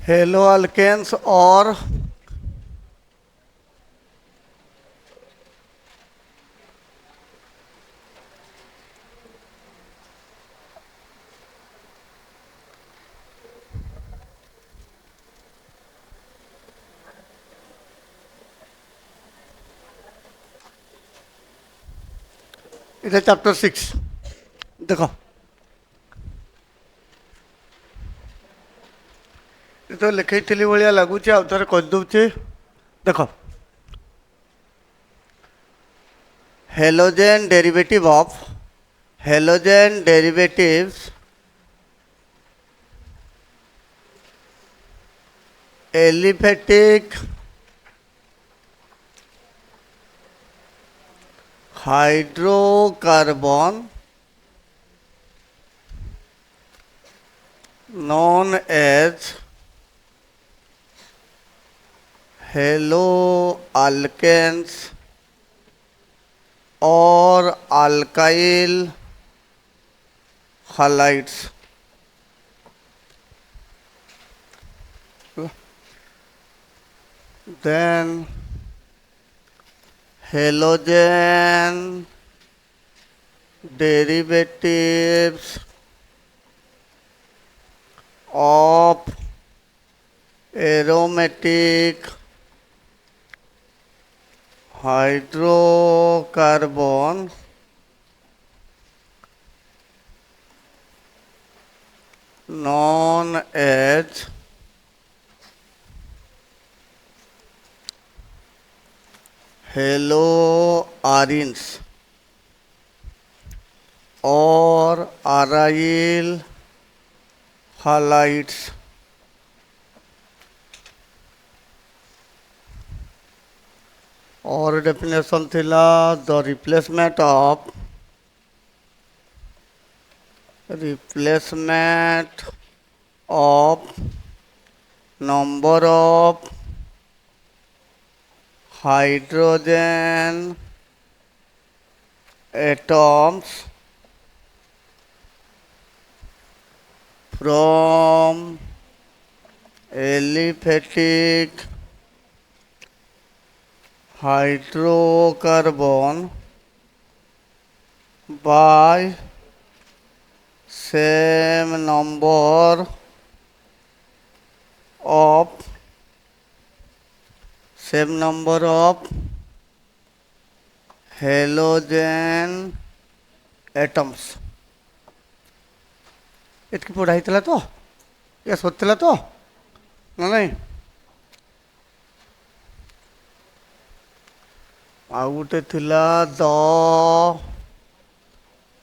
Hello alkanes और এটা চ্যাপ্ଟর 6 ଦେଖ ଏ ତ ଲେଖେଇଥିଲି ଭଳିଆ ଲାଗୁଛି ଆଉ ଥରେ କରିଦେଉଛି ଦେଖ halogen derivative of halogen derivatives aliphatic hydrocarbon known as haloalkanes or alkyl halides. Then halogen derivatives of aromatic hydrocarbon known as haloarenes or aryl halides. और डेफिनेशन थिला the replacement of number of hydrogen atoms from aliphatic hydrocarbon by same number of halogen atoms. इतकी पढ़ाई थला तो या सोचला तो ना नहीं ଆଉ ଗୋଟେ ଥିଲା the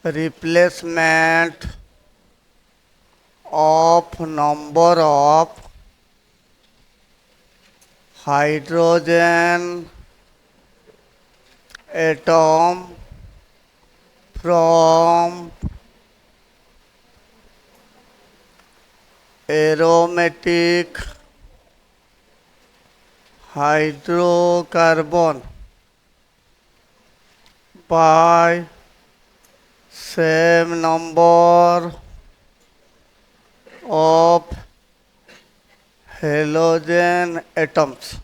replacement of number of hydrogen atom from aromatic hydrocarbon by same number of halogen atoms.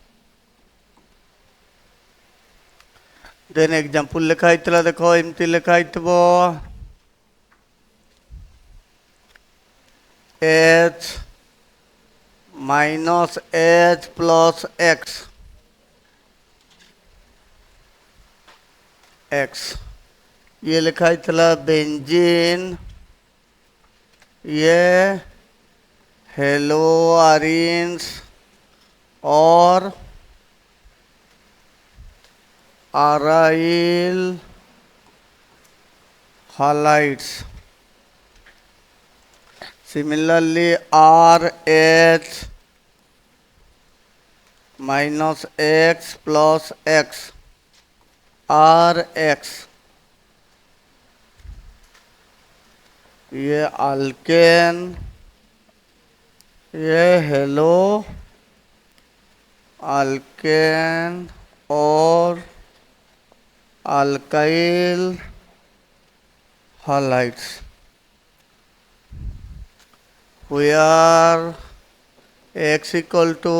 Then example लिखा इतला देखो इमती लिखा इतबो h minus h plus x ये लिखा इतला बेंजीन ये हेलोआरीन्स और aryl halides. Similarly, RH minus x plus x RX ये अल्केन ये हेलो अल्केन और alkyl halides where X equal to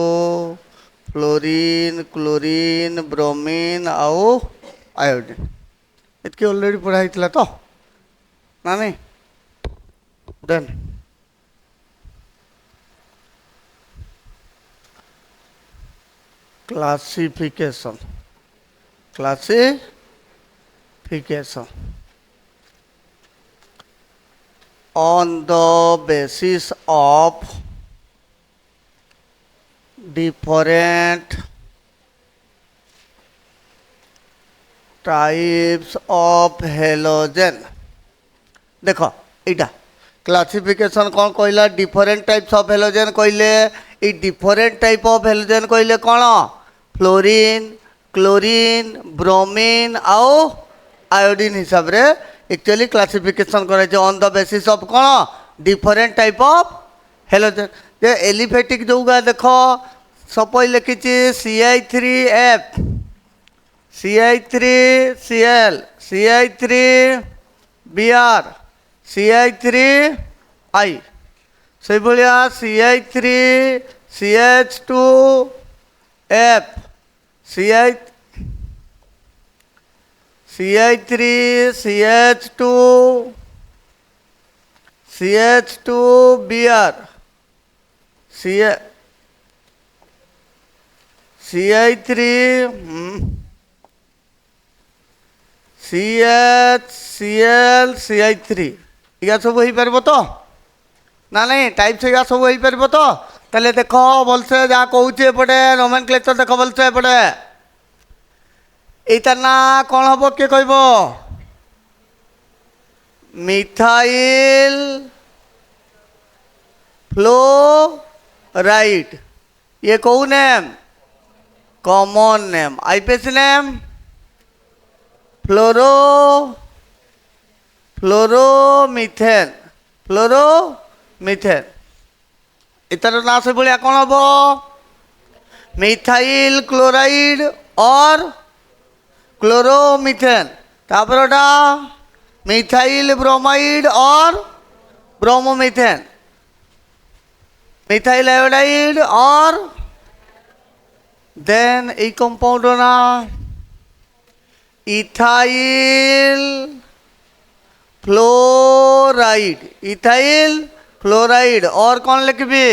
fluorine chlorine bromine आउ आयोडीन इतकी ऑलरेडी पढ़ाई तो ना नहीं then classification on the basis of different types of halogen देख इटा क्लासिफिकेशन कौन कहला डिफरेंट टाइप्स ऑफ हेलोजन कहले ई डिफरेंट टाइप ऑफ हेलोजन कहले कौन फ्लोरीन क्लोरीन ब्रोमीन आउ आयोडीन हिसाब रे एक्चुअली क्लासिफिकेशन कराई ऑन द बेसिस ऑफ कौन डिफरेंट टाइप ऑफ हेलोजन जे एलिफेटिक जोगा देख सपोज लिखी CI3F CI3Cl CI3Br CI3I से भाया CI3CH2F CI3CH2 CH2Br CI3 CHCl CI3 या सब हो पार तो ना नहीं टाइप से या सब हो पार तो ताले देख भलसे जहाँ कहे एपटे नोमेनक्लेचर देख भलसे एपटे यही ना कौन हम किए कह मिथाइल फ्लोराइड ये कौ name common name IUPAC name fluoromethane इतर ना से भाया कौन हम मिथाइल क्लोराइड और क्लोरोमीथेन तापर मिथाइल ब्रोमाइड और ब्रोमोमीथेन मिथाइल आयोडाइड और देन ये कंपाउंड ना इथाइल फ्लोराइड और कौन लिखबी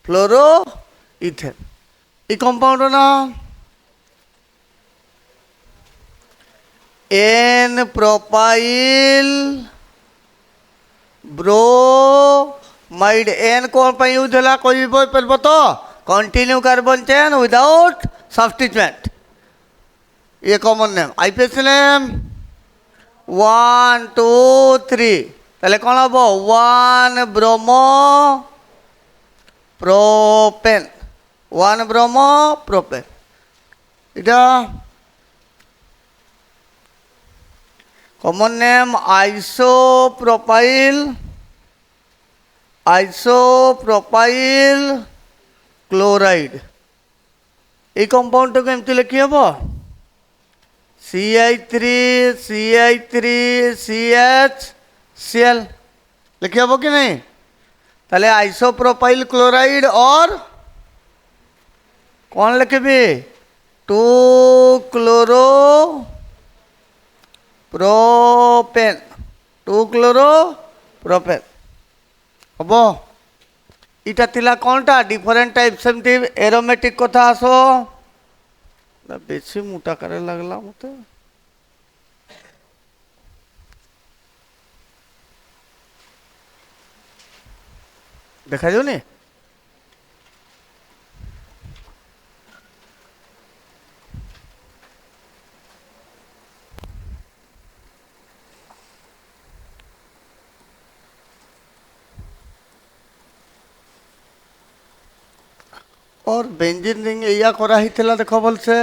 फ्लोरोइथेन ये कंपाउंड ना एन प्रोपाइल ब्रोमाइड एन कौन पर यूज है कोई पर तो continue carbon chain without substituent ये कॉमन नेम आईपीएसी नेम 1 2 3 ताले कौन हम 1 ब्रोमो प्रोपेन इटा कॉमन नेम आइसोप्रोपाइल क्लोराइड ये कंपाउंड को एमती लिखी हम CI3CHCl लिखी हम कि नहीं ताले आइसोप्रोपाइल क्लोराइड और कौन लिखबी 2 क्लोरोप्रोपेन हम इटा थिला कौनटा डिफरेंट टाइप सेमती एरोमेटिक कथा आसो बेसी मोटा करे लगला मते देखा जो नहीं और बेंजीन रिंग या कराही थिला देख भल से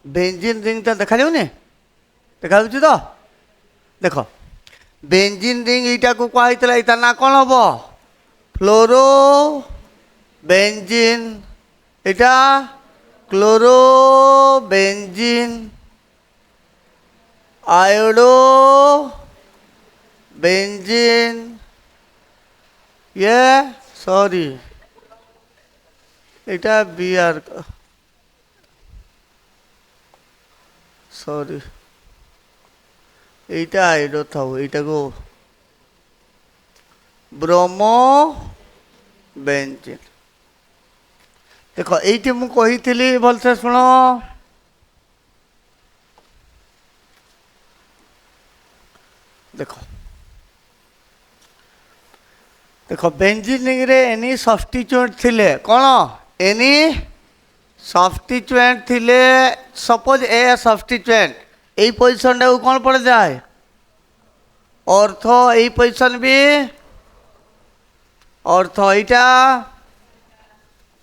बेंजीन रिंग तो देखा जाऊनी देखा तो देख बेंजीन रिंग यहाँ को कही इता ना कौन हम फ्लोरो बेंजीन এটা ক্লোরোবেঞ্জিন, আয়োডো বেঞ্জিন, ইয়ে সরি এটা বিআর, সরি এইটা আয়োডো থাও, এইটাকে ব্রোমো বেঞ্জিন। দেখ এইটি মু কহিଥିଲି ভলসে শুণ, দেখ দেখ বেঞ্জিনিংরে এনি সবস্টিচ্ୟୁଏଣ୍ଟ ଥିଲେ କ'ଣ, এনি সবস্টিচ্ୟୁଏଣ୍ଟ ଥିଲେ, সপোজ এ সবস্টিচ্ୟୁଏଣ୍ଟ, এই পজিশনটাକୁ କ'ଣ পড়াযায়, অর্থ, এই পজিশন বি অর্থ, এইটা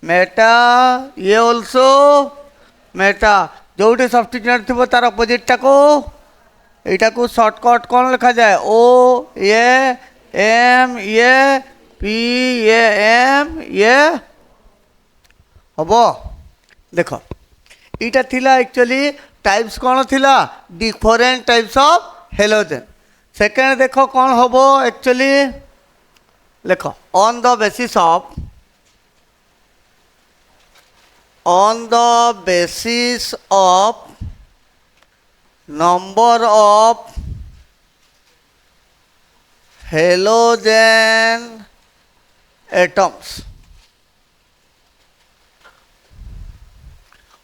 মেটা, ইয়ে অলসো মেটা। ଯୋଉଠି ସବଷ୍ଟିଚ୍ୟୁଏଣ୍ଟ ଥିବ ତାର ଅପୋଜିଟ୍ଟାକୁ, এইটাକୁ সর্টকট କ'ଣ লেখাযাଏ, ଓ ଏ এম ইয়ে পি এ এম ইয়ে হব। দেখ এইটা থিলা একচুয়ালি টাইপস କ'ଣ থিলা, different types of halogen. Second দেখ କ'ଣ হব একচুয়ালি, লেখ on the basis of, on the basis of number of halogen atoms,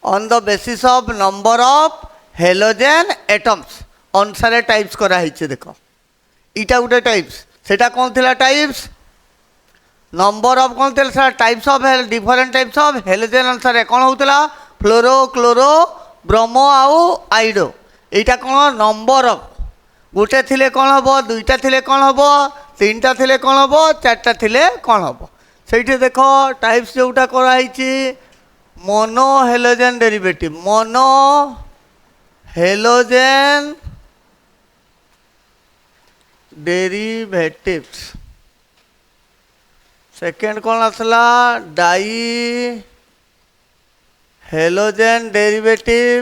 on the basis of number of halogen atoms অনুসারে টাইপস করা হয়েছে। দেখ এইটা গোটে টাইপস, সেটা কোন লা টাইপস, नंबर ऑफ कौन थे sir, types of different types of halogen अनुसार कौन होता, फ्लोरो क्लोरो ब्रोमो आउ आइडो, यहाँ कौन नंबर ऑफ, गोटे थिले कौन हम, दुईटा थिले कौन हम, तीनटा थिले कौन हम, चारटा थिले कौन हम। से देख टाइप्स जोटा कराई, mono halogen derivative, mono halogen derivatives. Second कौन आसला, डाई हेलोजेन डेरिवेटिव,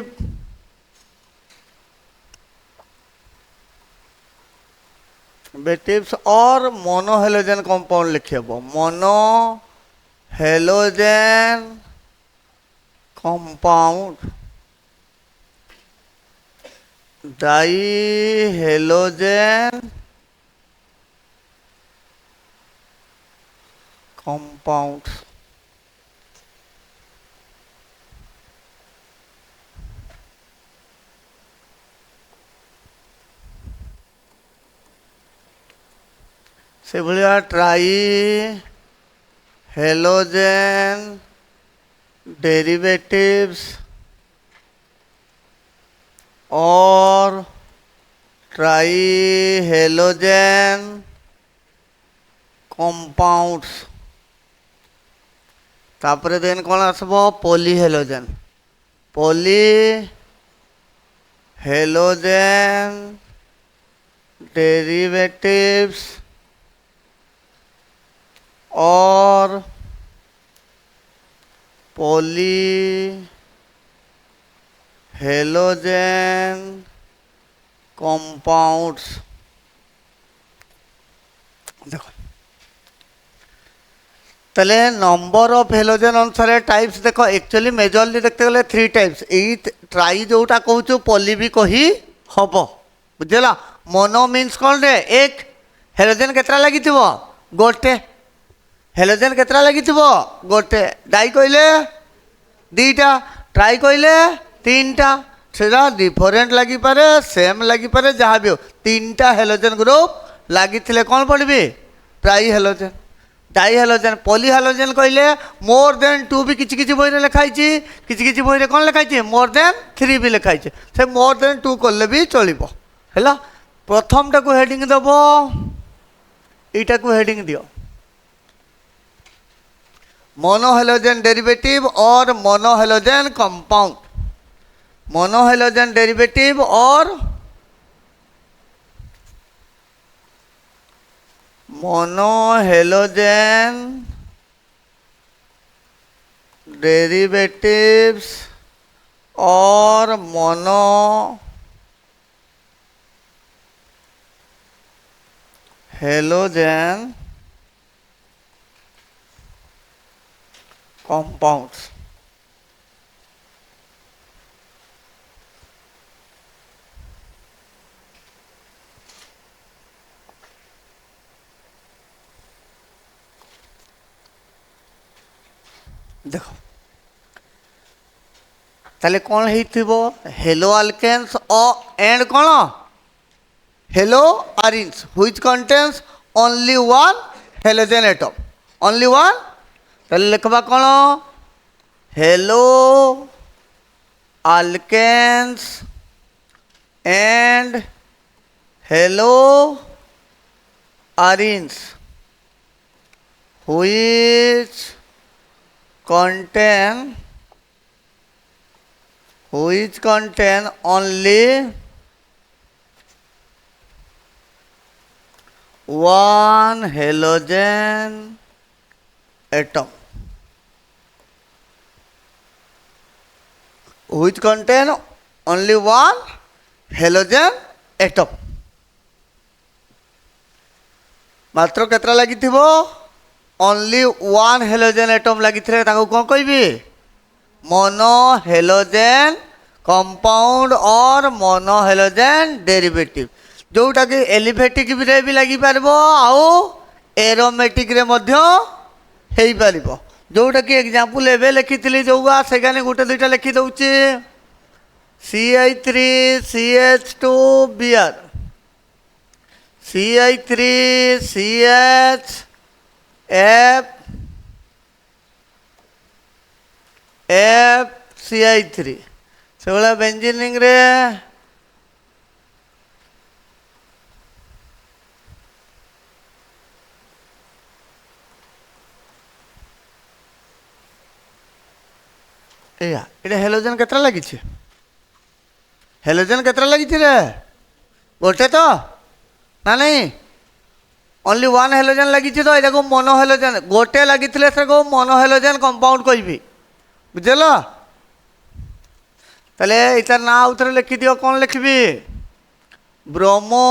बेटिव्स और मोनो हेलोजेन कंपाउंड लिखेब, mono halogen compound, di halogen compounds। से भाया ट्राई हेलोजेन डेरिवेटिव्स और ट्राई हेलोजेन कंपाउंड्स। तापर देन कौन आसब, poly halogen, poly halogen derivatives और पॉली हेलोजेन कंपाउंड्स। देखो তাহলে নম্বর অফ হেলোজেন অনুসারে টাইপস দেখ, একচুয়ালি মেজরলি দেখতে গেলে 3 টাইপস। এই ট্রাই যেটা কହୁଛୁ পলি বি কহি হব, বুঝলা। মোনো মিন্স কোন রে, এক হেলোজেন কেতরা লাগিথিব, গোটে হেলোজেন কেতরা লাগিথিব, গোটে। ডাই কইলে দুইটা, ট্রাই কইলে তিনটা। সেটা ডিফরেন্ট লাগিপারে, সেম লাগিপারে, যাহা বি হোক, তিনটা হেলোজেন গ্রুপ লাগিলে কোন পড়বি, tri halogen. Di halogen, poly halogen कहले मोर देन 2 भी किसी किसी बही लिखाई, किसी किसी बही कौन लिखाई, मोर देन 3 भी लिखाई। से मोर देन 2 कले भी चलो है। प्रथम टाक हेडिंग दब, यटा को हेडिंग दियो मोनो हेलोजेन डेरिवेटिव और mono halogen compound, mono halogen derivative और मोनो हेलोजेन डेरिवेटिव्स और मोनो हेलोजेन compounds. देख ताले कौन हेलो आल्केन्स एंड कौन halo arenes which contains only one halogen atom only one ताले लिखबा कौन halo alkanes and halo arenes which contain only one halogen atom, which contain only one halogen atom. मात्र केतरा लगी थिबो ओनली वन हेलोजेन एटम लगी थे ताको कौन कहबी मोनो हेलोजेन कंपाउंड और मोनो हेलोजेन डेरिवेटिव जोटा कि एलिफेटिक रे भी लगी पारबो आउ एरोमेटिक रे मध्य हेई पारिबो जोटा कि एग्जांपल एबे लिखितली जोगा सेगाने गुटे दुइटा लिखि दउची CH3CH2Br CH3CH FCI3 से वाला बेंजीनिंग रे एया एटा हेलोजन केतरा लागि छे हेलोजन केतरा लागि छे रे गोटे तो ना नहीं ओनली वन हेलोजेन लगी तो ये मोनो हेलोजेन गोटे लगी से मोनो हेलोजेन कंपाउंड कहबी बुझल ताले इतार ना उतरे लिखि दियो कौन लिखबी ब्रोमो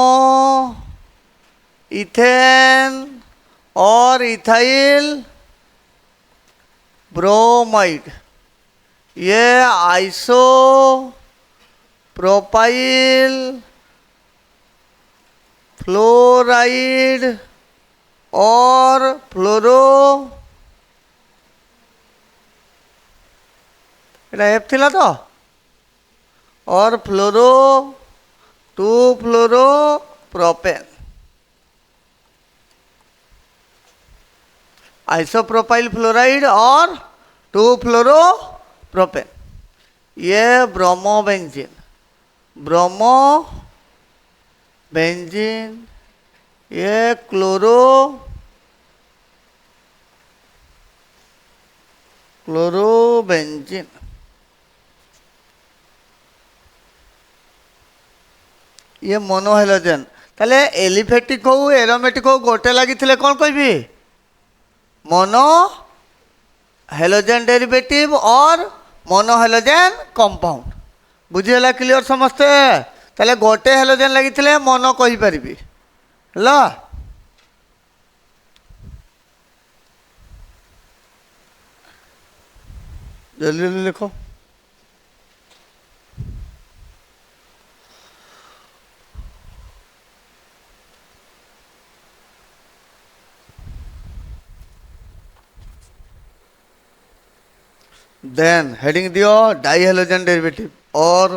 इथेन और इथाइल ब्रोमाइड ये आइसो प्रोपाइल फ्लोराइड और फ्लोरो एफ थिला तो और फ्लोरो 2 फ्लोरो प्रोपेन आइसोप्रोपाइल फ्लोराइड और 2 फ्लोरो प्रोपेन ये ब्रोमो बेंजीन ये क्लोरोबेंजीन ये मोनो हेलोजेन ताले एलिफेटिक हो एरोमेटिक हो गोटे लगी थे कौन कहबी मोनो हेलोजेन डेरिवेटिव और मोनो हेलोजेन कंपाउंड बुझीगला क्लियर समस्ते ताले गोटे हेलोजेन लगी थे मोनो कहि परिबी ला जल्दी जल्दी लिखो देन हेडिंग दियो डाई हेलोजेन डेरिवेटिव और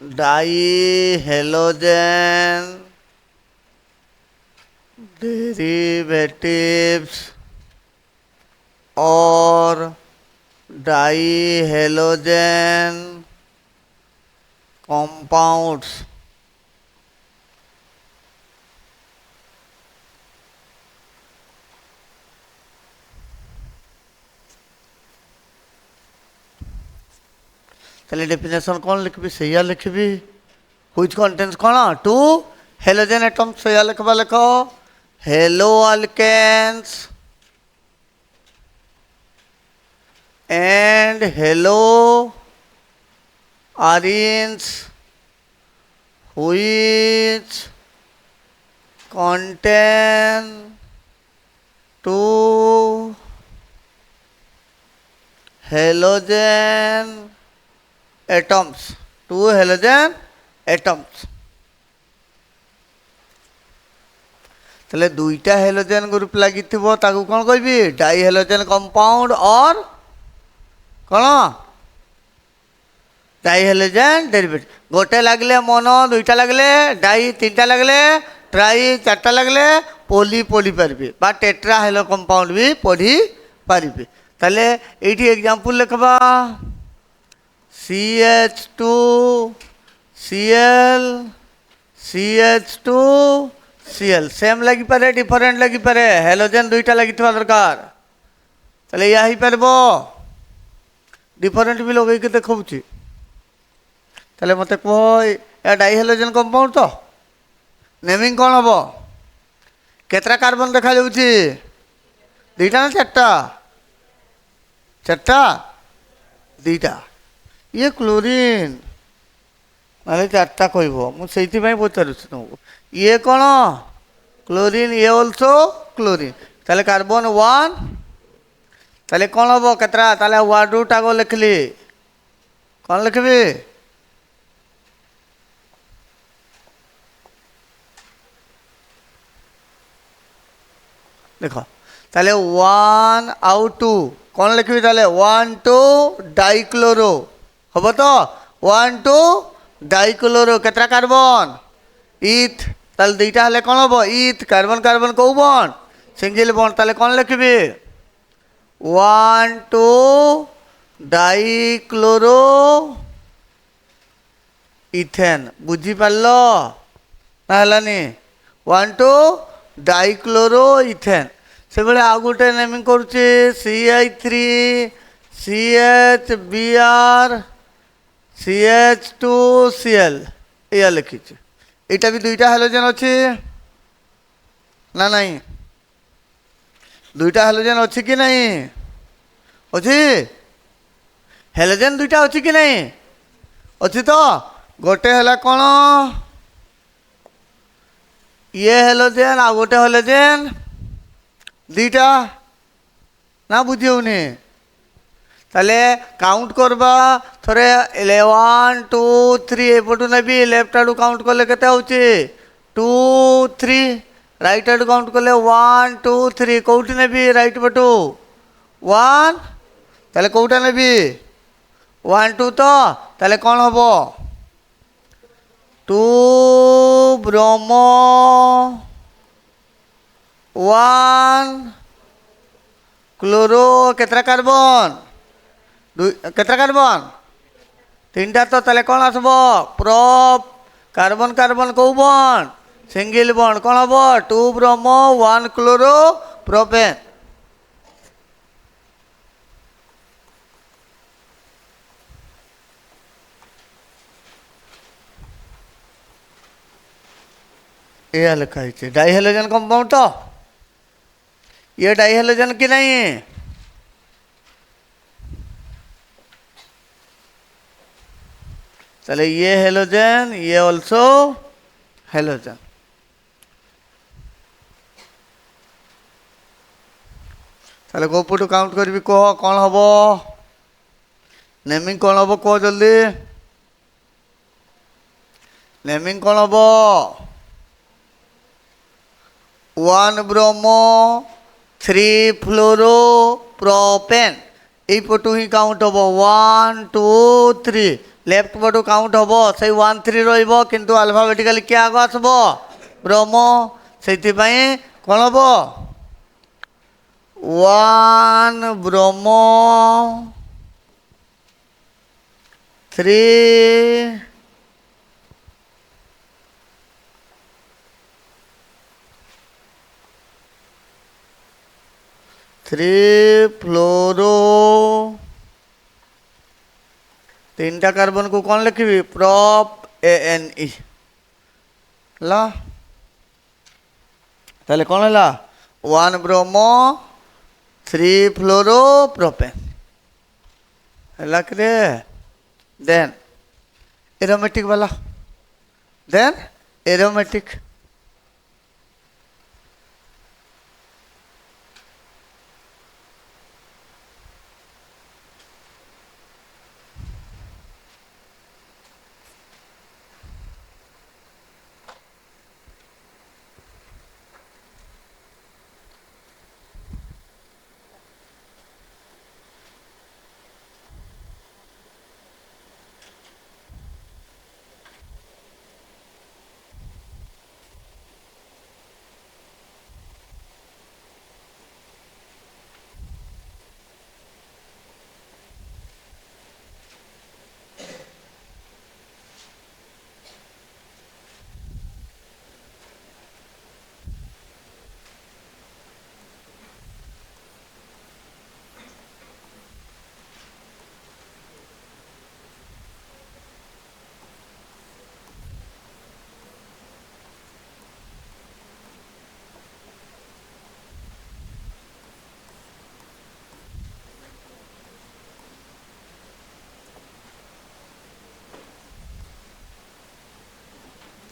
डाई हेलोजेन डेरिवेटिव्स और डाई हेलोजेन कंपाउंड्स ताले डेफिनेशन कौन लिखबी सैया लिखबी व्हिच कंटेन्स कौन 2 हेलोजेन एटम सैया लिखबा लिखो halo alkanes and halo arenes which contain two halogen atoms, two halogen atoms. তাহলে দুইটা হ্যালোজেন গ্রুপ লাগিথিব তাকে কোন কইবি ডাই হ্যালোজেন কম্পাউন্ড অর কোন ডাই হ্যালোজেন ডেরিভেটিভ। গোটে লাগলে মনো, দুইটা লাগলে ডাই, তিনটা লাগলে ট্রাই, চারটা লাগলে পলি পড়ি পারবি বা টেট্রা হ্যালো কম্পাউন্ড বি পড়ি পারবি। তাহলে এইটি এক্সাম্পল লিখবা CH2 Cl CH2 Cl same লাগিপারে ডিফরেন্ট লাগিপারে হ্যালোজেন দুইটা লাগিথিবা দরকার। তাহলে ইয়া হইপারব ডিফরেন্ট বি লগাইকি দেখাউছি। তাহলে মতো কহ এ ডাই হ্যালোজেন কম্পাউন্ড তো নেমিং কোণ হব কেতটা কার্বন দেখা যাচ্ছে দুইটা না চারটা চারটা দুইটা ইয়ে ক্লোরিন মানে চারটা কইব মু সেইথিপাই পচারুছি তোমাকে ইয়ে কোণ ক্লোরিন ইয়ে অলসো ক্লোরিন তাহলে কার্বন ওয়ান তাহলে কোণ হব কেতটা তাহলে ওয়ার্ডটা গো লিখলি কোণ লিখবি দেখ তাহলে ওয়ান আউ টু কোণ লিখবি তাহলে ওয়ান টু ডাইক্লোরো হব তো ওয়ান টু ডাইক্লোরো কেতটা কার্বন ইথ তাহলে দুইটা হলে কোণ হব ইথ কার্বন কার্বন কৌ বন্ড সিঙ্গেল বন্ড তাহলে কোণ লিখবি ওয়ান টু ডাইক্লোরো ইথেন বুঝি পারল না হলানি ওয়ান টু ডাইক্লোরো ইথেন সেভাবে আউ গোটে নেমিং করছি CH3 CHBr CH2Cl এয়া লিখিছি এইটা বি দুইটা হ্যালোজেন আছে না নাই দুইটা হ্যালোজেন আছে কি নাই ଅଛି হ্যালোজেন দুইটা ଅଛି কি নাই ଅଛି তো গোটে হলা কোণ ইয়ে হ্যালোজেন আর গোটে হ্যালোজেন দুইটা না বুঝি হউনি তাহলে কাউন্ট করবা থরে 1 2 3 এপটু নেবি লেফট আড়ু কাউন্ট করলে কেতে হচ্ছে 2 3 রাইট আড়ু কাউন্ট করলে 1 2 3 কোউটি নেবি রাইট পটু 1 তাহলে কোউটা নেবি 1 2 তো তাহলে কোণ হব 2 ব্রোমো 1 ক্লোরো কেতটা কার্বন কেতটা কার্বন তিনটা তো তাহলে কোণ আসব প্রপ কার্বন কার্বন কৌ বন্ড সিঙ্গেল বন্ড কোণ হব 2 ব্রোমো 1 ক্লোরো প্রোপেন এয়া লেখা হয়েছে ডাই হ্যালোজেন কম্পাউন্ড তো ये डाई हलोजन की नहीं चले ये हेलोजन ये ऑल्सो हेलोजन चले गोपुटू काउंट करी कह कौन हम नेमिंग कौन हम कह जल्दी नेमिंग कौन हम 1 ब्रोमो 3 फ्लोरो प्रोपेन এই পটু হি কাউন্ট হব 1 2 3 লেফট পটু কাউন্ট হব সেই 1 3 রহব কিন্তু আলফাবেটিক্যালি কে আগ আসব ব্রোমো সেইপাই কোণ হব 1 ব্রোমো 3 फ्लोरो तीनटा कार्बन को कौन लिखी प्रॉप ANE ला ताले कौन है 1 ब्रोमो 3 फ्लोरो प्रोपेन ହେଲା କିରେ ଦେନ୍ ଏରୋମେଟିକ୍ ବାଲା ଦେନ୍ ଏରୋମେଟିକ୍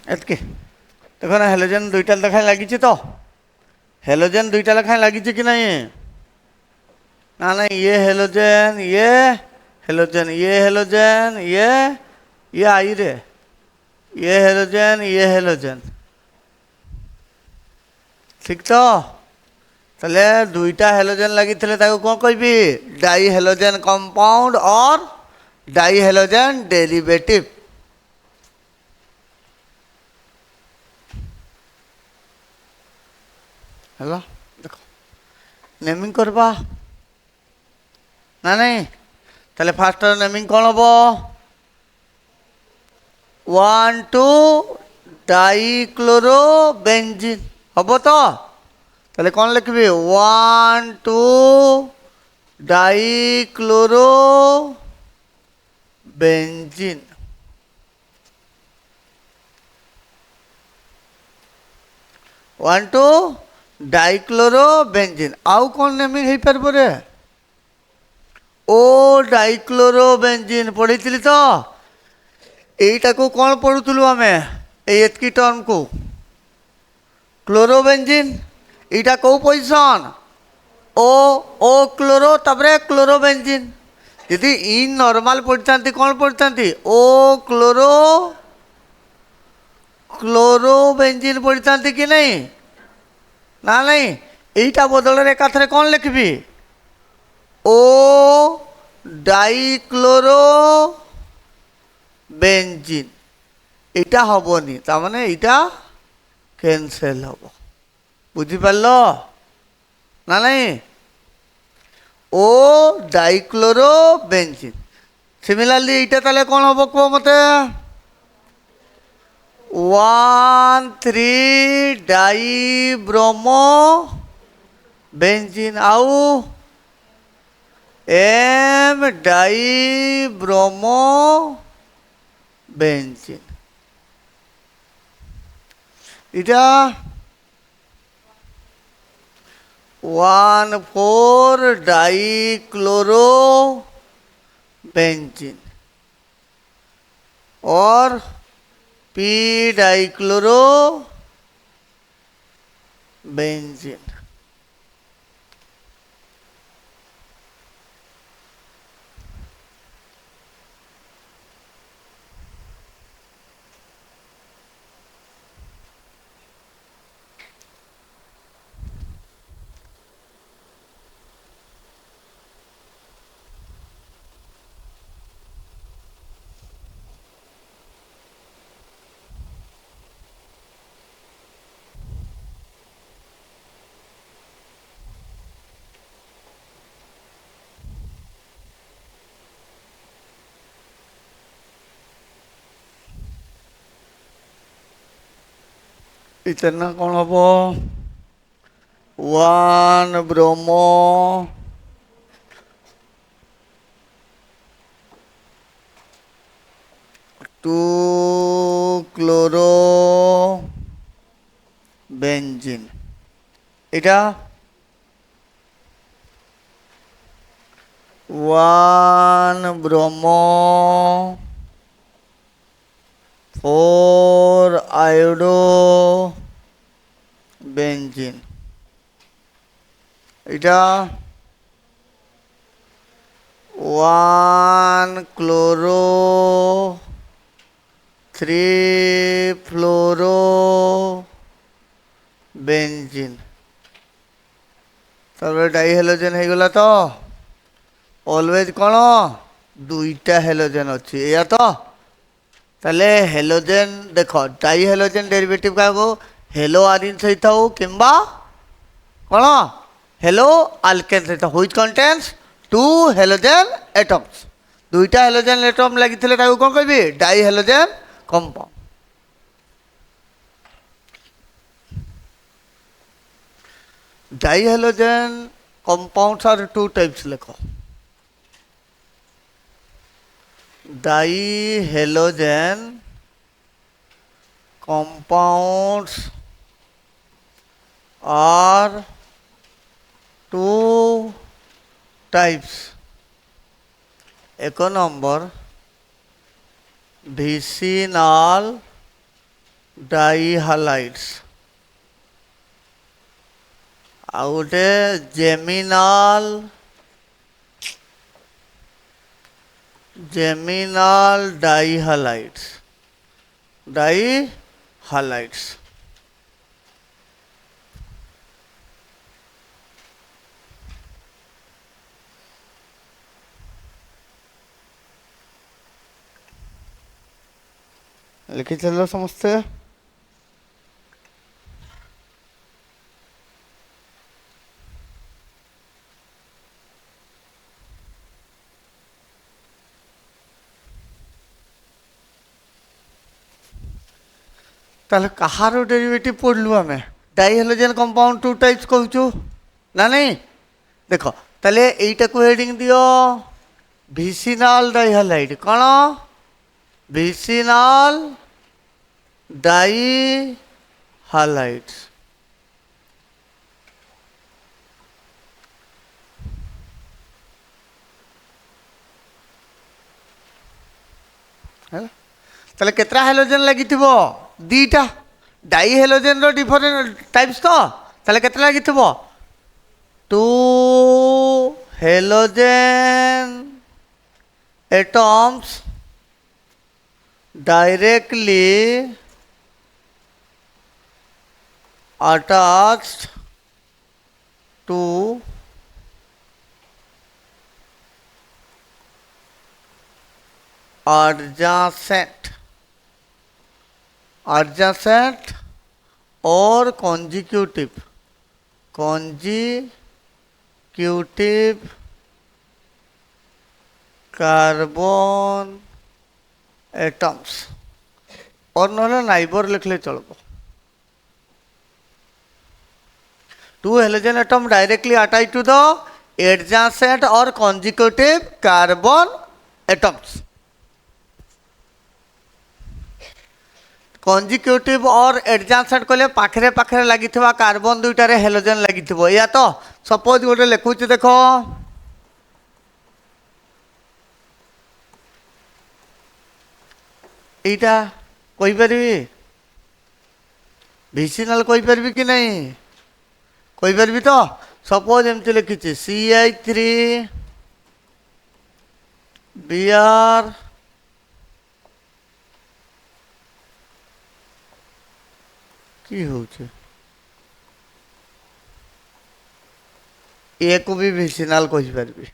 ଏତିକି ଦେଖ ନା ହେଲୋଜେନ୍ ଦୁଇଟା ଲେଖାଏଁ ଲାଗିଛି ତ हेलोजेन दुईटा लेखाएं लगी कि नहीं ना ना ये हेलोजेन ये हेलोजेन ये हेलोजेन ये आई रे ये हेलोजेन ठीक तो तले दुईटा हेलोजेन लगी थे कौन कहबी डाई हेलोजेन कंपाउंड और डाई हेलोजेन डेरिवेटिव हेलो देखो नेमिंग करबा ना नहीं ताले फास्ट नेमिंग कौन हम 1 2 डाइक्लोरोबेंजीन हम तो ताले कौन लिखबी 1 2 डाइक्लोरोबेंजीन 1 2 डाइक्लोरोबेंजीन आउ कौन नेमिंग हो पार रे ओ डाइक्लोरोबेंजीन पढ़ी तो यहीटा को कौन पढ़ुलु आम एतकी टर्म को क्लोरोबेंजीन यहाँ कौ पोजिशन ओ ओ क्लोरो तबरे क्लोरोबेंजीन यदि इन नॉर्मल पढ़ता कौन पढ़ता ओ क्लोरो क्लोरोबेंजीन पढ़ता कि नहीं ना नहीं यहीटा बदल एकाथरे कौन लिखबी ओ डाइक्लोरोबेंजीन এটা হবনি তার মানে এটা ক্যান্সেল হব বুঝি পারলো না নাই ও ডাইক্লোরোবেনজিন সিমিলারলি এটা তাহলে কোন হব কো মতে 1 3 ডাইব্রোমো বেনজিন আউ এম ডাইব্রোমো বেনজিন এটা 1 4 डाइक्लोरोबेंजीन और पी डाइक्लोरोबेंजीन इतना कौन हम 1 ब्रोमो 2 ক্লোরোবেনজিন এটা 1 ब्रोमो 4 आयोडो बेंजीन এটা 1 क्लोरो 3 फ्लोरो बेंजीन তারপরে ডাই হ্যালোজেন হয়ে গলা তো অলওয়েজ কোন দুইটা হ্যালোজেন আছে এয়া তো তাহলে হ্যালোজেন দেখো ডাই হ্যালোজেন ডেরিভেটিভ কাকু হেলো আরিন সহিত হো কিংবা কোন হেলো আলকেন সহিত which contains two halogen atoms দুইটা হ্যালোজেন এটম লাগিଥିଲେ তাকে কোন কইবি di halogen compound dihalogen compounds are two types লেখো ডাইহ্যালোজেন compounds are two types এক নম্বর ভিসিনাল ডাইহালাইডস ଆଉ ଗୋଟେ ଜେମିନାଲ ଡାଇହାଲାଇଡ୍ସ লিখিছিল ସମସ୍ତେ তাহলে কাହାର ডেরিভেটিভ পড়লু আমি ডাইহ্যালোজেন কম্পাউন্ড টু টাইপস কହୁଛୁ না নাই দেখো তাহলে এইটাକୁ হেডিং দিও ভিসিনাল ডাইহালাইড কোন ভিসিনাল ডাইহালাইডস তাহলে কেতরা হ্যালোজেন লাগিথিব দুইটা ডাইহ্যালোজেন র ডিফরেন্ট টাইপস তো তাহলে কেতরা লাগিথিব two halogen atoms directly attached to adjacent or consecutive carbon atoms और नहले नाइबर लिखले चलबो two halogen atom directly attach to the adjacent or consecutive carbon atoms consecutive और adjacent कहले पाखरे पाखरे लागिथिबा कार्बन दुइटारे हेलोजन लागिथिबो या तो सपोज गोटे लिखुची देखो এইটা কইপারিবি ভিসিনাল কইপারিবি কি নাই কইপারিবি তো সপোজ এমতি লিখিছি CH3 Br কি হচ্ছে একু বি ভিসিনাল কইপারিবি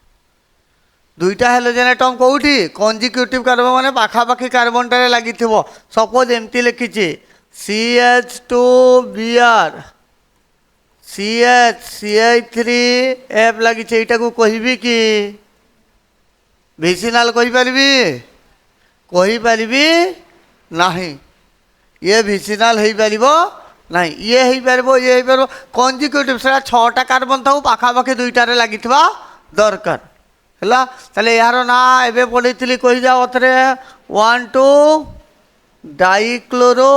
দুইটা হ্যালোজেন এটম কোউটি কনজিকিউটিভ কার্বন মানে পাখাপাখি কার্বনটারে লাগিথিব সপোজ এমতি লিখিছি CH2Br CH3F লাগিছে এইটাকু কহিবি কি ভিসিনাল কইপারিবি কহিপারিবি নাহি ইয়ে ভিসিনাল হইপারিব নাই ইয়ে হইপারিব ইয়ে হইপারিব কনজিকিউটিভ সেটা 6টা কার্বন থাকু পাখাপাখি দুইটারে লাগিথিবা দরকার ହେଲା ତାହେଲେ ଏହାର ନାଁ ଏବେ ପଢ଼ିଥିଲି କହିଯାଅ ଥରେ 1 2 ଡାଇକ୍ଲୋରୋ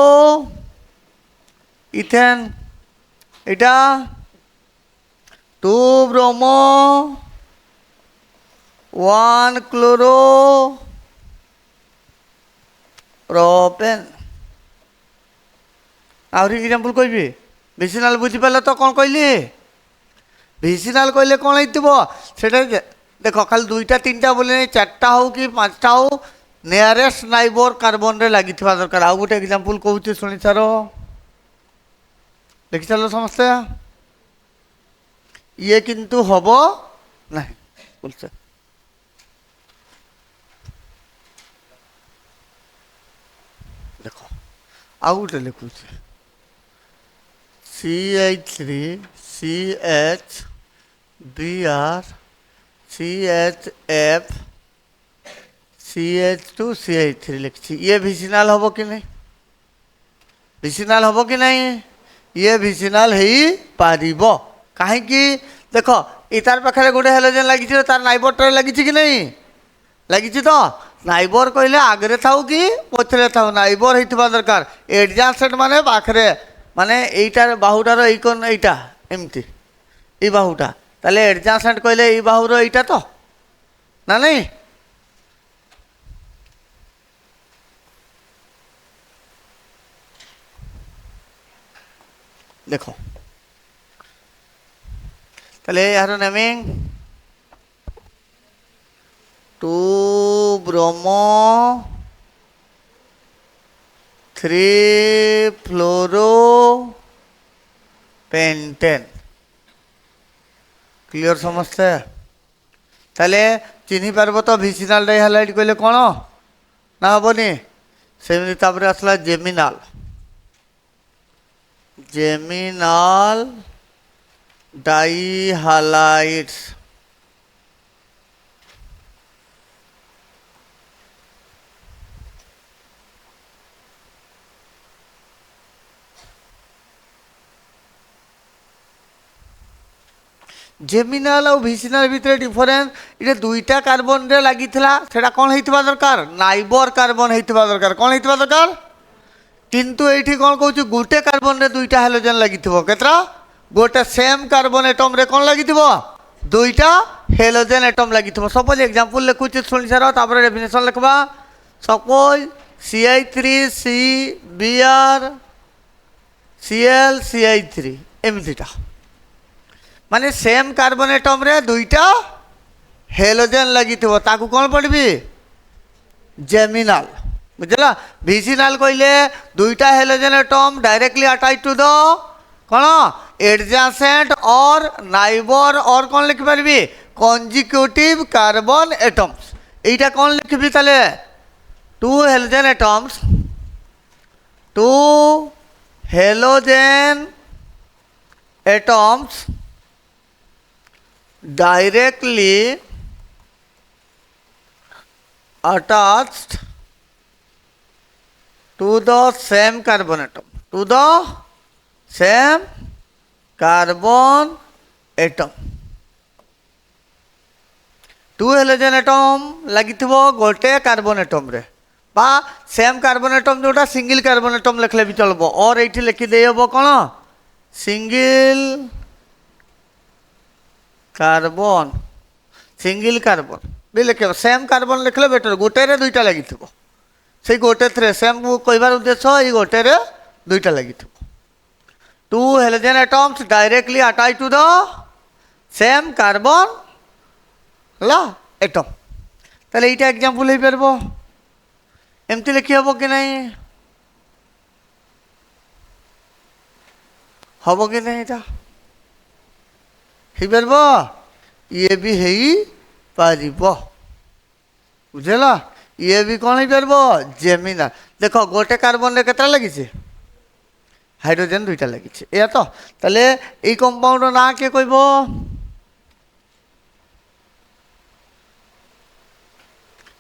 ଇଥେନ୍ ଏଇଟା 2 ବ୍ରୋମୋ 1 क्लोरो प्रोपेन आहरी एग्जांपल कहबी विसिनाल बुझिपाल तो कौन कहली विसिनाल कहले कौन होता देख खाली 2टा 3टा बोले चार्टा हो कि 5टा हो नियरेस्ट नाइबर कार्बन रे लगी दरकार आउ गोटे एग्जांपल कहूँ शुणी सार देखी सार समस्ते ये किंतु हम ना बोलते देख आउ गोटे लिखुचे CH3 CH Br CHF CH2 CH3 लिखी ये विसिनाल हम कि नहीं विसिनाल हम कि नहीं ये विसिनाल हो पार कहीं देख इतार पाखे गोटे हेलोजेन लगी तार नाइबर लगी कि नहीं लगी तो नाइबर कहले आगे था कि पछरे था नाइबर होता दरकार एडजासेंट माने पाखे माने यहीटार बाहुटार कौन यहीटा एमती ये बाहुटा ताले एडजासेंट कहले ये बाहुर यहीटा तो ना नहीं देखो ताले यार नेमिंग 2 ब्रोमो 3 फ्लोरो पेंटेन क्लियर समझते ताले चिन्ह पार्ब तो विसिनाल डाइहालाइड कहले कौन ना हेनी सेमती तापर आसला जेमिनाल जेमिनाल डाइहालाइड्स जेमिनाल और विसिनाल भितर डिफरेंस ये 2टा कार्बन रे लगी सेटा कौन होता दरकार नाइबर कार्बन होता दरकार कौन होता दरकार किंतु ये कौन कहूँ गोटे कार्बन रे 2टा हेलोजेन लगी केतरा गोटे सेम कार्बन एटम रे कौन लगी 2टा हेलोजेन एटम लगी सपोज एग्जांपल लिखुचे शुणी सार डेफिनेशन लिखवा suppose CH3 C Br Cl CH3 एमतीटा माने सेम कार्बन एटम रे 2टा हेलोजेन लगी ताकू कौन पढ़ी जेमिनाल बुझला विसिनाल कहले 2टा halogen atom directly attach to the कौन एडजासेंट और नाइबर और कौन लिखि पारबी कंजिक्यूटिव कार्बन एटम्स एटा कौन लिखबी ताले 2 halogen atoms 2 halogen atoms directly attached to the same carbon atom to the same carbon atom 2 halogen atom लगी गोटे कार्बन एटम रे बा सेम कार्बन एटम जोटा सिंगल कार्बन एटम लिखले भी चलो और ये लिखिदे हम कौन सिंगल कार्बन सिंगल कार्बन भी लिखे सेम कार्बन लिखले बेटर गोटे रे 2टा लगी से गोटे थे सेम कहबार उद्देश्य ये गोटे रे 2टा लगी 2 halogen atoms directly attach to the same carbon ला एटम ताले एटा एग्जांपल हो पारबो एमती लिखि हबो कि नहीं हबो कि नहीं एटा पारब ये भी है पार बुझेला ये भी कौन हो पार जेमिनाल देख गोटे कार्बन रे केतरा लगी हाइड्रोजेन 2टा लगी या तो ताले ये कंपाउंड ना किए कहब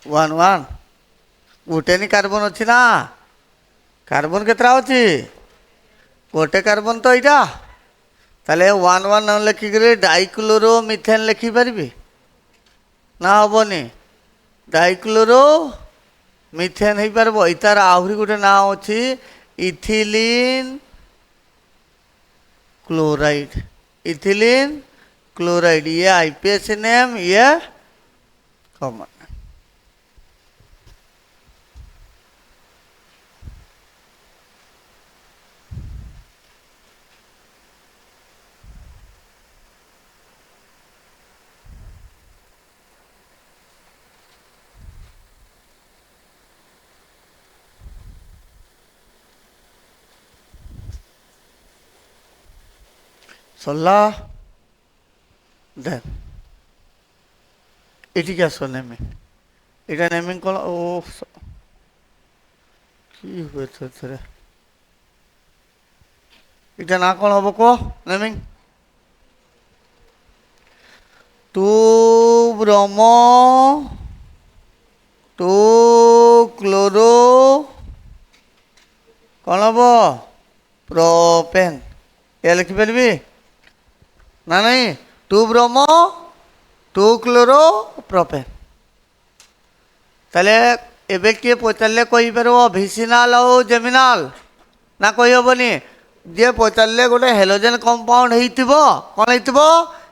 1 1 गोटे नी कार्बन अच्छी ना कार्बन केतरा अच्छी गोटे कार्बन तो यहाँ ताले 1 1 न लिखिक डाइक्लोरो मिथेन लिखिपारि ना हेनी डाइक्लोरो मिथेन हो पार इतार आहरी गोटे ना अच्छी इथिलीन क्लोराइड ये आईपीएस नेम ये कॉमन। सरला देन এটি কি আসল নেমিং? এটা নেমিং কোন ও কি হয়েছে এতে? এটা না কোন হবো কো naming? Two bromo two chloro কোন হবো? প্রোপেন। এ লিখিপারিবি না? নাই, two bromo two chloro propane. তাহলে এবে কিଏ পচাରିଲେ କହିପାରିବ ଭିସିନାଲ ଆଉ ଜେମିନାଲ? ନା କହିହେବନି? ଯିଏ ପଚାରିଲେ ଗୋଟେ ହେଲୋଜେନ୍ କମ୍ପାଉଣ୍ଡ ହେଇଥିବ, କ'ଣ ହେଇଥିବ?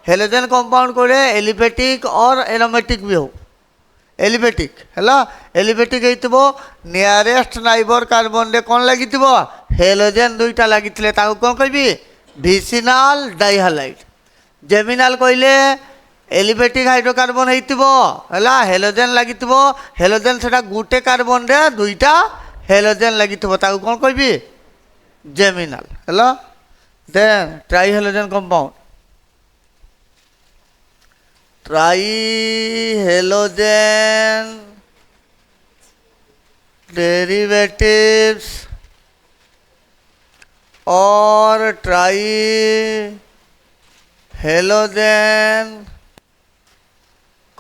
ହେଲୋଜେନ୍ କମ୍ପାଉଣ୍ଡ ଗୋଟେ ଏଲିଫେଟିକ୍ ଅର୍ ଏରୋମେଟିକ୍ ବି ହଉ। ଏଲିଫେଟିକ୍ ହେଲା, ଏଲିଫେଟିକ୍ ହେଇଥିବ। ନିୟରେଷ୍ଟ ନାଇବର କାର୍ବନରେ କ'ଣ ଲାଗିଥିବ? ହେଲୋଜେନ୍ ଦୁଇଟା ଲାଗିଥିଲେ ତାକୁ କ'ଣ କହିବି? ଭିସିନାଲ ଡାଇହାଲାଇଡ୍। ଜେମିନାଲ କହିଲେ एलिफेटिक हाइड्रोकार्बन है हेलोजेन लगी हेलोजेन से गोटे कार्बन रे दुईटा हेलोजेन लगी कौन कह जेमिनाल है। Then tri halogen compound tri halogen derivatives और tri halogen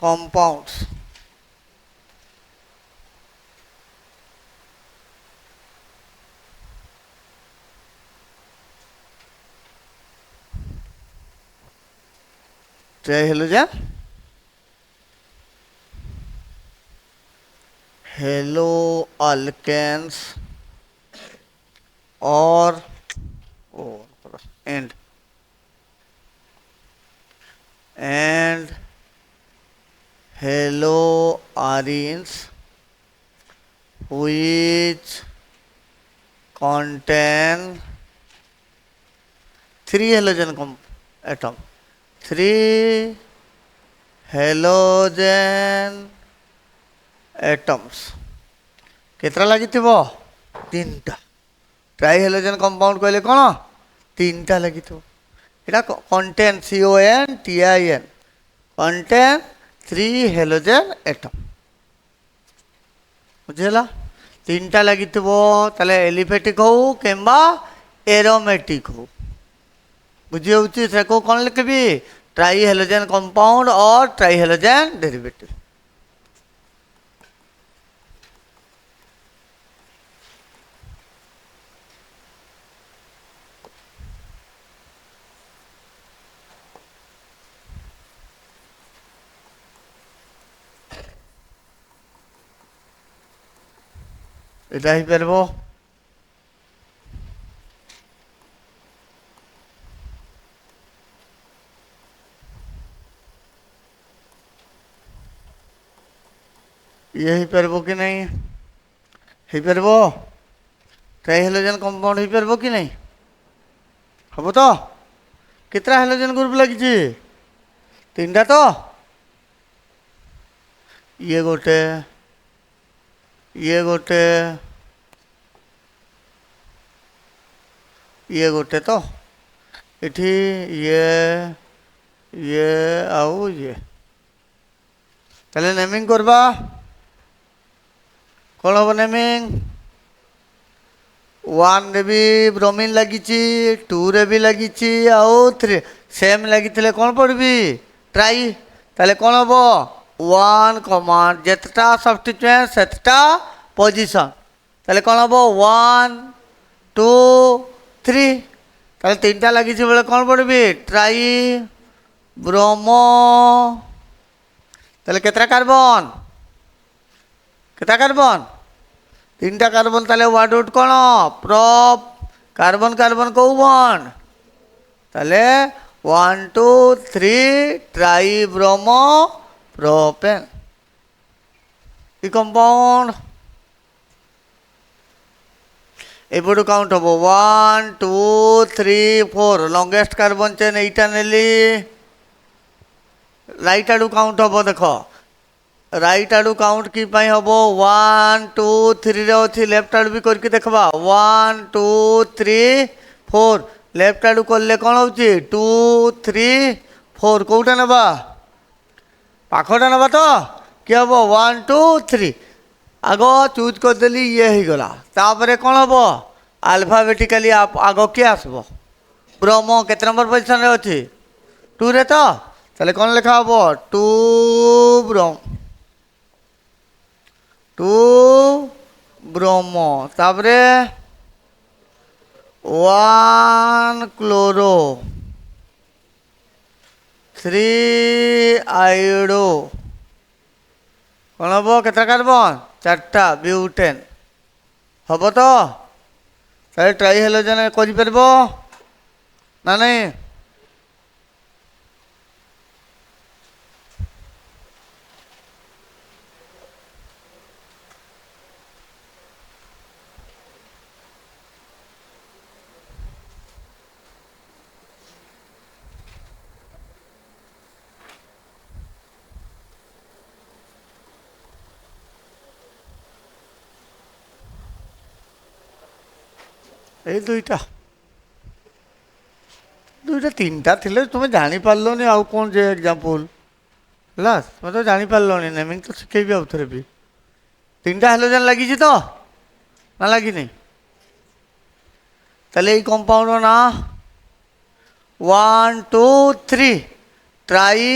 compounds halogen halo alkanes और and haloarenes which contain 3 halogen atom 3 halogen atoms केतरा लगी तीनटा ट्राई हेलोजेन कंपाउंड कहले कौन तीनटा लगी इटा contain CONTIN contain 3 halogen atom बुझेला तीनटा लगी ताले एलिफेटिक हो केम्बा एरोमेटिक हो बुझी होची से को कौन लिखबी ट्राई हेलोजेन कंपाउंड और ट्राई हेलोजेन डेरिवेटिव এটা হি পারবো ये ही पारबो कि नहीं ही पारबो ट्राई हेलोजेन कंपाउंड ही पारबो कि नहीं हम तो कितना हेलोजेन ग्रुप लगी तीनटा तो ये गोटे ये गोटे ये गोटे तो इठी ये आउ ये ताले नेमिंग करबा कौन हम नेमिंग 1 रे भी ब्रोमीन लगी 2 रे भी लगी आउ 3 सेम लगी कौन पढ़बी ट्राई ताले कौन हम 1 कमांड जितना सब्स्टिट्यूएंट सेटा पोजीशन ताले कौन हम 1 2 3 ताले तीनटा लगी बेले कौन पढ़बी ट्राई ब्रोमो ताले केतरा कार्बन तीनटा कार्बन ताले वार्ड आउट कौन प्रॉप कार्बन कार्बन को बॉन्ड ताले 1 2 3 ट्राई ब्रोमो प्रोपेन ଇ କମ୍ପାଉଣ୍ଡ ଏପଟୁ କାଉଣ୍ଟ ହବ 1 2 3 4 ଲଙ୍ଗେଷ୍ଟ କାର୍ବନ ଚେନ୍ ଏଇଟା ନେଲି ରାଇଟ୍ ଆଡ଼ୁ କାଉଣ୍ଟ ହବ ଦେଖ ରାଇଟ୍ ଆଡ଼ୁ କାଉଣ୍ଟ କି ପାଇଁ ହବ 1 2 3 ରେ ଅଛି ଲେଫ୍ଟ ଆଡ଼ୁ ବି କରିକି ଦେଖବା 1 2 3 4 ଲେଫ୍ଟ ଆଡ଼ୁ କଲେ କ'ଣ ହେଉଛି 2 3 4 କେଉଁଟା ନେବା ପାଖଟା ନେବା ତ କି ହବ 1 2 3 ଆଗ ଚୁଜ୍ କରିଦେଲି ଇଏ ହେଇଗଲା ତାପରେ କ'ଣ ହବ ଆଲଫାବେଟିକାଲି ଆଗ କିଏ ଆସିବ ବ୍ରହ୍ମ କେତେ ନମ୍ବର ପୋଜିସନରେ ଅଛି 2ରେ ତ ତାହେଲେ କ'ଣ ଲେଖା ହବ 2 ବ୍ରହ୍ମ 2 ବ୍ରହ୍ମ ତାପରେ 1 କ୍ଲୋରୋ 3 ଆୟୋଡୋ କ'ଣ ହବ କେତେଟା କାର୍ବନ 4ଟା ବିଉଟେନ୍ ହବ ତ ତାହେଲେ ଟ୍ରାଇ ହାଲୋଜେନ୍ କରିପାରିବ ନା ନାହିଁ ଏଇ ଦୁଇଟା ତିନିଟା ଥିଲେ ତୁମେ ଜାଣିପାରିଲନି ଆଉ କ'ଣ ଯେ ଏକ୍ଜାମ୍ପଲ୍ ହେଲା ତୁମେ ତ ଜାଣିପାରିଲନି ନେମିଂ ତ ଶିଖେଇବି ଆଉ ଥରେ ବି 3ଟା ହାଲୋଜେନ୍ ଲାଗିଛି ତ ନା ଲାଗିନି ତାହେଲେ ଏଇ କମ୍ପାଉଣ୍ଡର ନାଁ 1 2 3 ଟ୍ରାଇ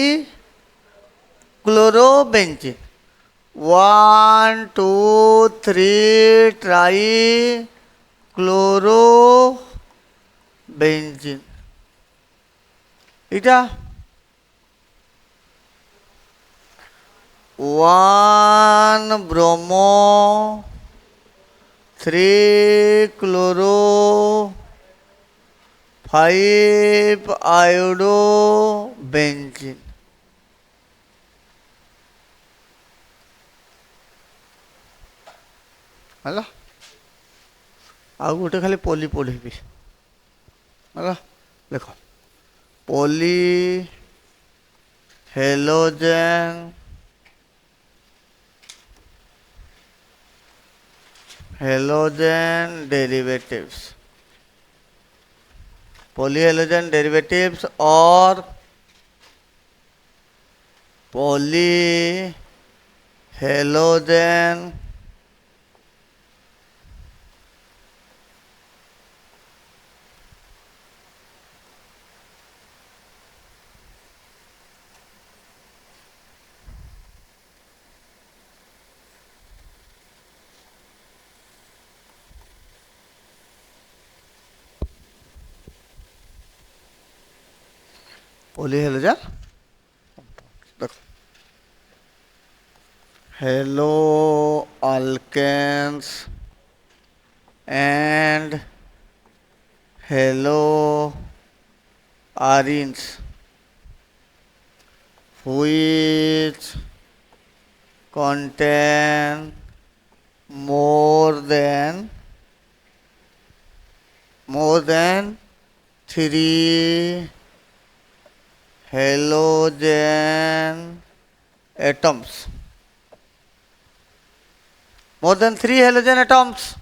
କ୍ଲୋରୋବେଞ୍ଜିନ୍ 1 2 3 ଟ୍ରାଇ କ୍ଲୋରୋବେଞ୍ଜିନ୍ ଏଇଟା 1 ବ୍ରୋମୋ 3 କ୍ଲୋରୋ 5 ଆୟୋଡୋ ବେଞ୍ଜିନ୍ ହେଲା ଆଉ ଗୋଟେ ଖାଲି ପଲି ପଢ଼ିବି ହେଲା ଦେଖ poly halogen derivatives polyhalogen derivatives और पॉलीहेलोजेन पॉलीहेलोजेन देखो halo alkanes and halo arenes which contain more than 3 halogen atoms. More than 3 halogen atoms.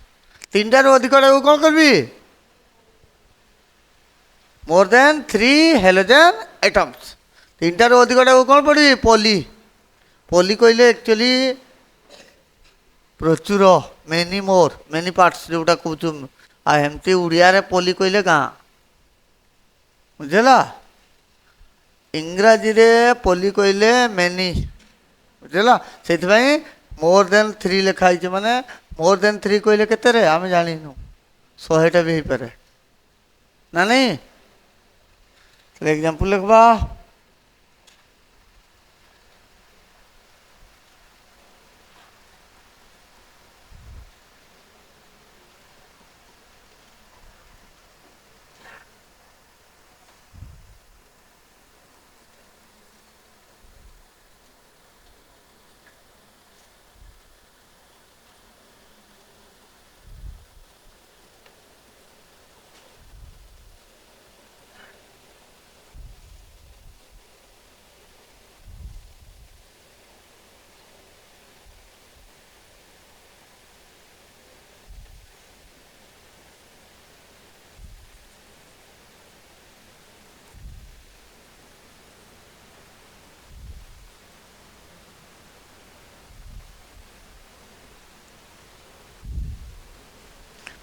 3টাରୁ ଅଧିକ ଟାକୁ କ'ଣ କରିବି? More than 3 halogen atoms. 3টাରୁ ଅଧିକ ଟାକୁ କ'ଣ ପଢ଼ିବି? ପଲି କହିଲେ ଆକ୍ଚୁଆଲି ପ୍ରଚୁର ମେନି ମୋର୍ ମେନି ପାର୍ଟସ୍ ଯେଉଁଟା କହୁଛୁ ଆଉ ଏମିତି ଓଡ଼ିଆରେ ପଲି କହିଲେ ଗାଁ ବୁଝିଲା ଇଂରାଜୀରେ ପଲି କହିଲେ ମେନି ବୁଝିଲା ସେଥିପାଇଁ ମୋର୍ ଦେନ୍ 3 ଲେଖା ହେଇଛି ମାନେ ମୋର୍ ଦେନ୍ 3 କହିଲେ କେତେରେ ଆମେ ଜାଣିନୁ 100ଟା ବି ହେଇପାରେ ନା ନାହିଁ ଏକ୍ଜାମ୍ପଲ୍ ଲେଖବା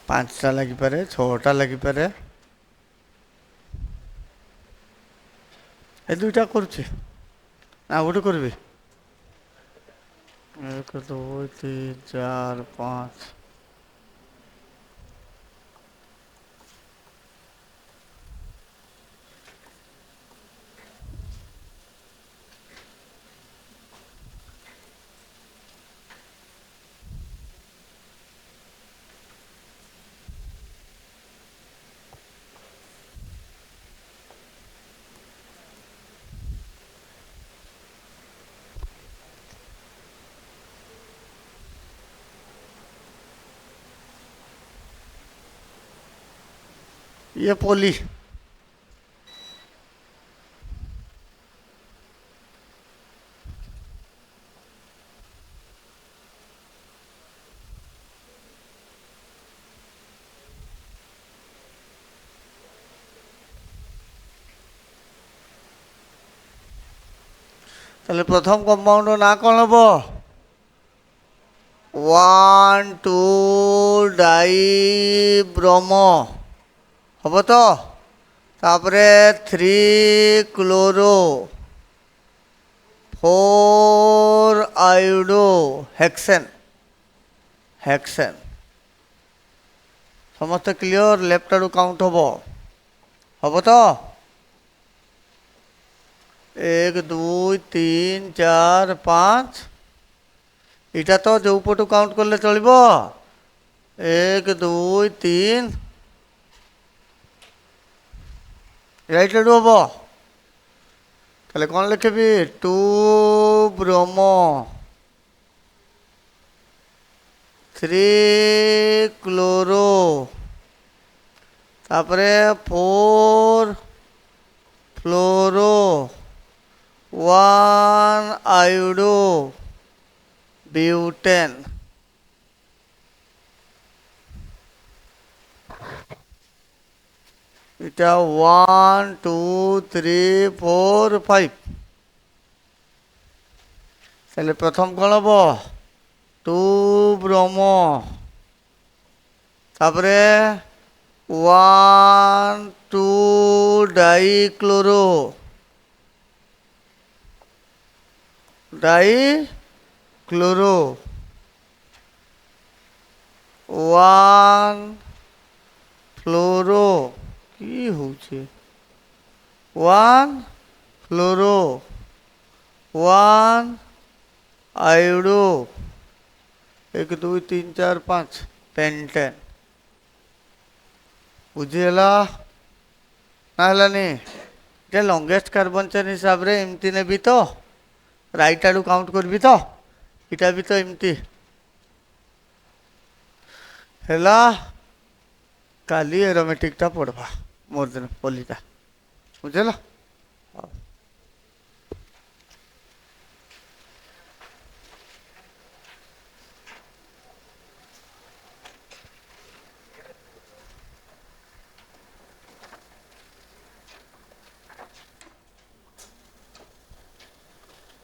ପାଞ୍ଚଟା ଲାଗିପାରେ, ଛଅଟା ଲାଗିପାରେ। ଏ ଦୁଇଟା କରୁଛି ନା ଗୋଟେ କରିବି? 1 2 3 4 5। ये पोली তাহলে প্রথম কম্পাউন্ডর না কোন হব? 1 2 ডাইব্রোমো হব তো। তারপরে 3 ক্লোরো 4 আয়োডো হেক্সেন। হেক্সেন সমস্ত ক্লিয়র? লেফট আড়ু কাউন্ট হব, হব তো? 1 2 3 4 5। এটা তো যে পটু কাউন্ট করলে চলিব। 1 2 3 রাইট আড়ু হব। তাহলে কোন লিখবি? 2 ব্রোমো 3 ক্লোরো তারপরে 4 ফ্লোরো 1 আয়োডো বিউটেন। এটা 1 2 3 4 5। তাহলে প্রথম কোন হব? 2 ব্রোমো তারপরে 1 2 ডাইক্লোরো ডাইক্লোরো 1 ফ্লোরো কি হচ্ছে 1 ফ্লোরো 1 আয়োডো 1 2 3 4 5 পেন্টেন। বুঝিগলা না হলানি? এটা লংগেস্ট কার্বন চেন হিসাবে এমতি নেবি তো, রাইট আড়ু কাউন্ট করবি তো, এটা বি তো এমতি হেলা। কালি এরোমেটিকটা পড়বা মোর দিন পলিটা, বুঝলা?